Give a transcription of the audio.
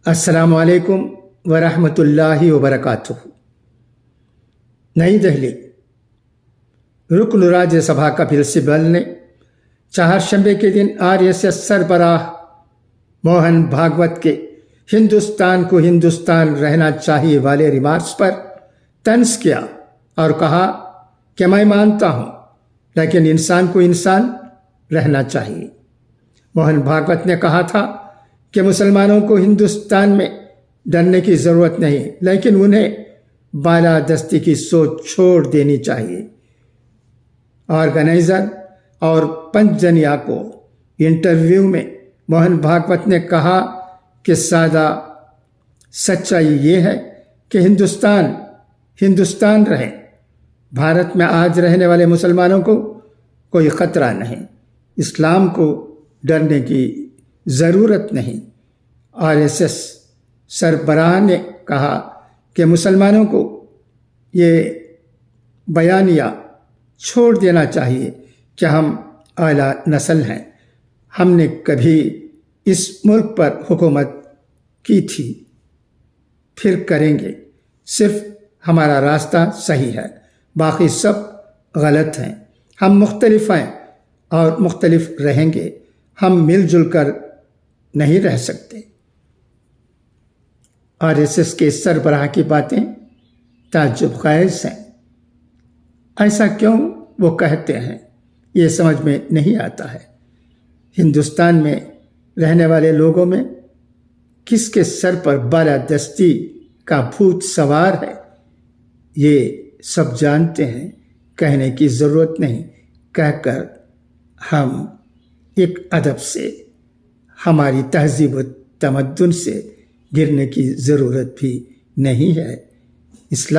السلام علیکم ورحمۃ اللہ وبرکاتہ۔ نئی دہلی، رکن راجیہ سبھا کپل سبل نے چہارشنبے کے دن RSS سربراہ موہن بھاگوت کے ہندوستان کو ہندوستان رہنا چاہیے والے ریمارکس پر طنز کیا اور کہا کہ میں مانتا ہوں لیکن انسان کو انسان رہنا چاہیے۔ موہن بھاگوت نے کہا تھا کہ مسلمانوں کو ہندوستان میں ڈرنے کی ضرورت نہیں، لیکن انہیں بالادستی کی سوچ چھوڑ دینی چاہیے۔ آرگنائزر اور پنجنیا کو انٹرویو میں موہن بھاگوت نے کہا کہ سادہ سچائی یہ ہے کہ ہندوستان رہے۔ بھارت میں آج رہنے والے مسلمانوں کو کوئی خطرہ نہیں، اسلام کو ڈرنے کی ضرورت نہیں۔ RSS سربراہ نے کہا کہ مسلمانوں کو یہ بیانیہ چھوڑ دینا چاہیے کہ ہم اعلیٰ نسل ہیں، ہم نے کبھی اس ملک پر حکومت کی تھی، پھر کریں گے، صرف ہمارا راستہ صحیح ہے، باقی سب غلط ہیں۔ ہم مختلف ہیں اور مختلف رہیں گے، ہم مل جل کر نہیں رہ سکتے۔ RSS کے سربراہ کی باتیں تعجب خیز ہیں۔ ایسا کیوں وہ کہتے ہیں یہ سمجھ میں نہیں آتا ہے۔ ہندوستان میں رہنے والے لوگوں میں کس کے سر پر بالادستی کا بھوت سوار ہے یہ سب جانتے ہیں، کہنے کی ضرورت نہیں۔ کہہ کر ہم ایک ادب سے، ہماری تہذیب و تمدن سے گرنے کی ضرورت بھی نہیں ہے۔ اسلام